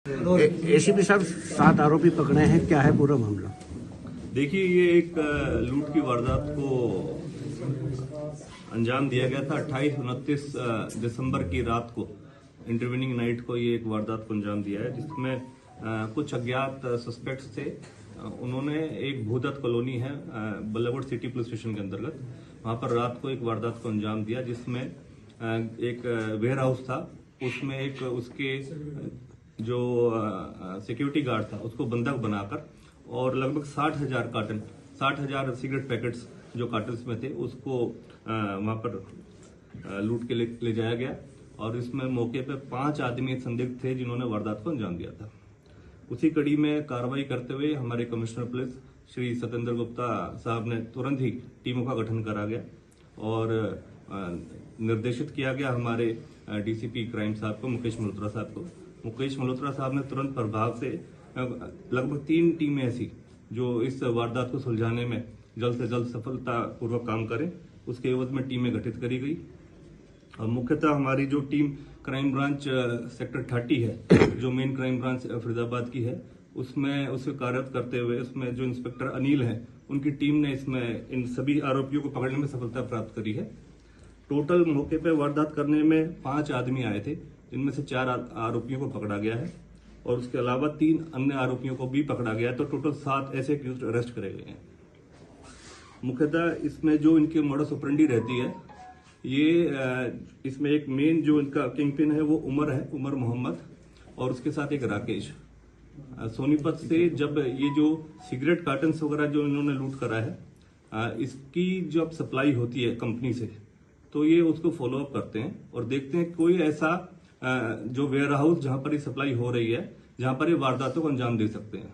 ACP साहब 7 आरोपी पकड़े हैं, क्या है पूरा मामला? देखिए, ये एक लूट की वारदात को अंजाम दिया गया था 28-29 दिसंबर की रात को। इंटरवेनिंग नाइट को ये एक वारदात को अंजाम दिया है, जिसमें कुछ अज्ञात सस्पेक्ट्स थे। उन्होंने एक भूदत्त कॉलोनी है बल्लभगढ़ सिटी पुलिस स्टेशन के अंतर्गत, वहां पर रात को एक वारदात को अंजाम दिया, जिसमें एक वेयर हाउस था, उसमें एक उसके जो सिक्योरिटी गार्ड था उसको बंधक बनाकर और लगभग 60,000 सिगरेट पैकेट्स जो कार्टन्स में थे उसको वहां पर लूट के ले जाया गया। और इसमें मौके पे 5 आदमी संदिग्ध थे जिन्होंने वारदात को अंजाम दिया था। उसी कड़ी में कार्रवाई करते हुए हमारे कमिश्नर पुलिस श्री सत्येंद्र गुप्ता साहब ने तुरंत ही टीमों का गठन करा गया और निर्देशित किया गया हमारे डीसीपी क्राइम साहब को, मुकेश मल्होत्रा साहब को। मुकेश मल्होत्रा साहब ने तुरंत प्रभाव से लगभग 3 टीमें ऐसी जो इस वारदात को सुलझाने में जल्द से जल्द सफलतापूर्वक काम करें, उसके एवज में टीमें गठित करी गई। और मुख्यतः हमारी जो टीम क्राइम ब्रांच सेक्टर 30 है, जो मेन क्राइम ब्रांच फरीदाबाद की है, उसमें उसे कार्यरत करते हुए उसमें जो इंस्पेक्टर अनिल है, उनकी टीम ने इसमें इन सभी आरोपियों को पकड़ने में सफलता प्राप्त करी है। टोटल मौके पर वारदात करने में 5 आदमी आए थे, जिनमें से 4 आरोपियों को पकड़ा गया है और उसके अलावा 3 अन्य आरोपियों को भी पकड़ा गया है। तो टोटल 7 ऐसे अक्यूज्ड अरेस्ट करे गए हैं। मुख्यतः इसमें जो इनकी मॉडस ऑपरेंडी रहती है, ये इसमें एक मेन जो इनका किंग पिन है वो उमर मोहम्मद, और उसके साथ एक राकेश। सोनीपत से जब ये जो सिगरेट कार्टन्स वगैरह जो इन्होंने लूट करा है, इसकी जब सप्लाई होती है कंपनी से, तो ये उसको फॉलो अप करते हैं और देखते हैं कोई ऐसा जो वेयर हाउस जहां पर ये सप्लाई हो रही है, जहां पर ये वारदातों को अंजाम दे सकते हैं।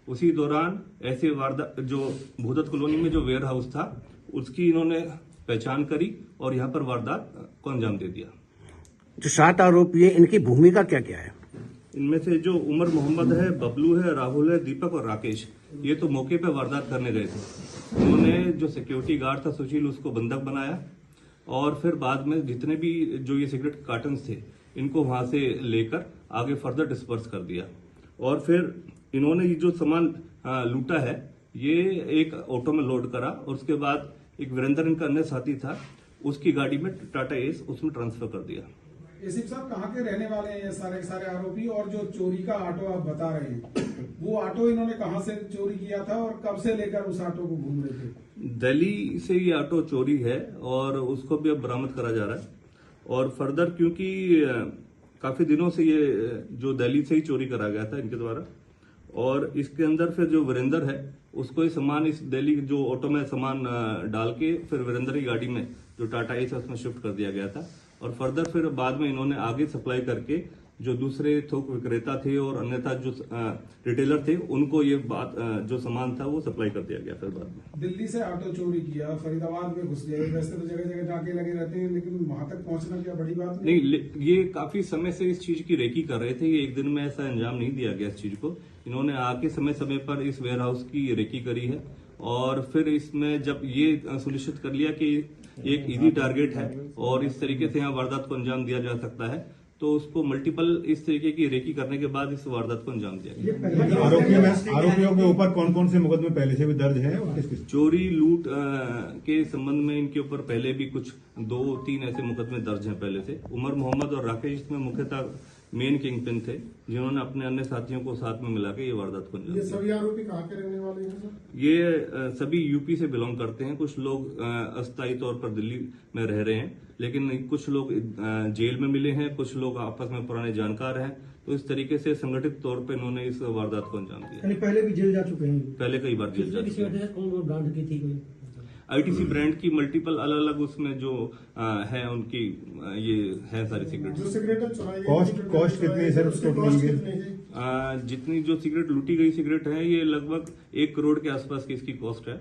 उसी दौरान ऐसे वारदात जो भूदत्त कॉलोनी में जो वेयर हाउस था, उसकी इन्होंने पहचान करी और यहाँ पर वारदात को अंजाम दे दिया। जो 7 आरोपी है, इनकी भूमिका क्या क्या है? इनमें से जो उमर मोहम्मद है, बबलू है, राहुल है, दीपक और राकेश, ये तो मौके पर वारदात करने गए थे। उन्होंने जो सिक्योरिटी गार्ड था सुशील, उसको बंधक बनाया और फिर बाद में जितने भी जो ये सिगरेट कार्टन्स थे, इनको वहां से लेकर आगे फर्दर डिस्पर्स कर दिया। और फिर इन्होंने ये जो सामान लूटा है, ये एक ऑटो में लोड करा और उसके बाद एक वीरेंद्र इनका अन्य साथी था, उसकी गाड़ी में टाटा एस उसमें ट्रांसफर कर दिया। एसीपी साहब, कहाँ के रहने वाले हैं ये सारे आरोपी? और जो चोरी का ऑटो आप बता रहे हैं, वो ऑटो इन्होंने कहाँ से चोरी किया था और कब से लेकर उस ऑटो को घूम रहे थे? दिल्ली से ये ऑटो चोरी है और उसको भी अब बरामद करा जा रहा है। और फर्दर क्योंकि काफी दिनों से ये जो दिल्ली से ही चोरी करा गया था इनके द्वारा, और इसके अंदर फिर जो वीरेंद्र है उसको ये सामान इस दिल्ली जो ऑटो में सामान डाल के फिर वीरेंद्र की गाड़ी में जो टाटा एस है उसमें शिफ्ट कर दिया गया था। और फर्दर फिर बाद में इन्होंने आगे सप्लाई करके जो दूसरे थोक विक्रेता थे और अन्यथा जो रिटेलर थे, उनको ये बात जो सामान था वो सप्लाई कर दिया गया। फिर बाद में दिल्ली से ऑटो चोरी किया, फरीदाबाद में घुस गए, वैसे तो जगह जगह जाके लगे रहते हैं, लेकिन वहां तक पहुंचना क्या बड़ी बात नहीं। ये काफी समय से इस चीज की रेकी कर रहे थे, ये एक दिन में ऐसा अंजाम नहीं दिया गया इस चीज को। इन्होंने आके समय समय पर इस वेयर हाउस की रेकी करी है और फिर इसमें जब ये सुनिश्चित कर लिया कि एक इजी टारगेट है और इस तरीके से यहाँ वारदात को अंजाम दिया जा सकता है, तो उसको मल्टीपल इस तरीके की रेकी करने के बाद इस वारदात को अंजाम दिया गया। आरोपियों के ऊपर कौन कौन से मुकदमे पहले से भी दर्ज है? चोरी लूट के संबंध में इनके ऊपर पहले भी कुछ 2-3 ऐसे मुकदमे दर्ज हैं पहले से। उमर मोहम्मद और राकेश इसमें मुख्यतः मेन किंग पिन थे, जिन्होंने अपने अन्य साथियों को साथ में मिला के ये वारदात को अंजाम दिया। ये सभी आरोपी कहाँ के रहने वाले हैं सर? ये सभी यूपी से बिलोंग करते हैं। कुछ लोग अस्थायी तौर पर दिल्ली में रह रहे हैं, लेकिन कुछ लोग जेल में मिले हैं, कुछ लोग आपस में पुराने जानकार हैं। तो इस तरीके से संगठित तौर पर इन्होंने इस वारदात को अंजाम दिया। पहले भी जेल जा चुके हैं? पहले कई बार जेल जा चुके हैं। कौन ब्रांड की थी कोई? आईटीसी ब्रांड की मल्टीपल अलग अलग उसमें जो है उनकी ये है सारी सिगरेट। कॉस्ट कितनी है सर उसको? जितनी जो सिगरेट लूटी गई सिगरेट है, ये लगभग 1 करोड़ के आसपास की इसकी कॉस्ट है,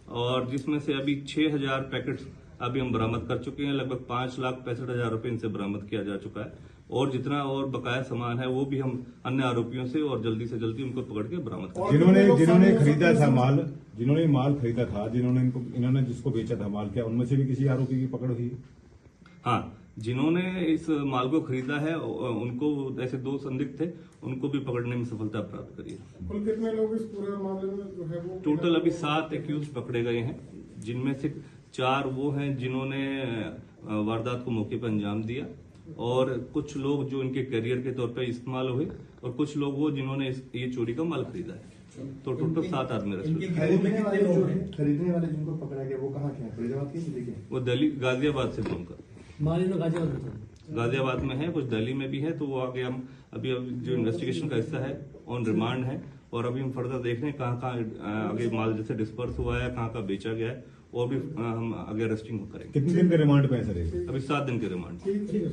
और जिसमें से अभी 6,000 पैकेट्स अभी हम बरामद कर चुके हैं। लगभग 5,65,000 रुपए इनसे बरामद किया जा चुका है और जितना और बकाया सामान है वो भी हम अन्य आरोपियों से और जल्दी से जल्दी उनको पकड़ के बरामद कर। जिन्होंने खरीदा था माल, जिन्होंने माल खरीदा था, इन्होंने जिसको बेचा था माल, क्या उनमें से भी किसी आरोपी की पकड़ हुई? हाँ, जिन्होंने इस माल को खरीदा है उनको, ऐसे 2 संदिग्ध थे, उनको भी पकड़ने में सफलता प्राप्त करी है। कुल कितने लोग इस पूरे मामले में जो है वो टोटल अभी 7 एक्यूज पकड़े गए हैं, जिनमें से 4 वो हैं जिन्होंने वारदात को मौके पर अंजाम दिया, और कुछ लोग जो इनके करियर के तौर पर इस्तेमाल हुए, और कुछ लोग वो जिन्होंने ये चोरी का माल खरीदा है। तो टोटल 7 आदमी अरेस्ट हुए। खरीदने वाले जिनको पकड़ा गया वो कहाँ के हैं? फरीदाबाद के हैं? वो दिल्ली गाजियाबाद से बिलोंग कर, माल इन्होंने गाजियाबाद में था। गाजियाबाद में है, कुछ दिल्ली में भी है। तो वो आगे हम अभी जो इन्वेस्टिगेशन का हिस्सा है ऑन रिमांड है, और अभी हम फर्दर देख रहे हैं कहाँ आगे माल जैसे डिस्पर्स हुआ है, कहाँ बेचा गया है, और भी हम आगे अरेस्टिंग करेंगे। कितने दिन के रिमांड पे है सर ये? अभी 7 दिन के रिमांड। ठीक है।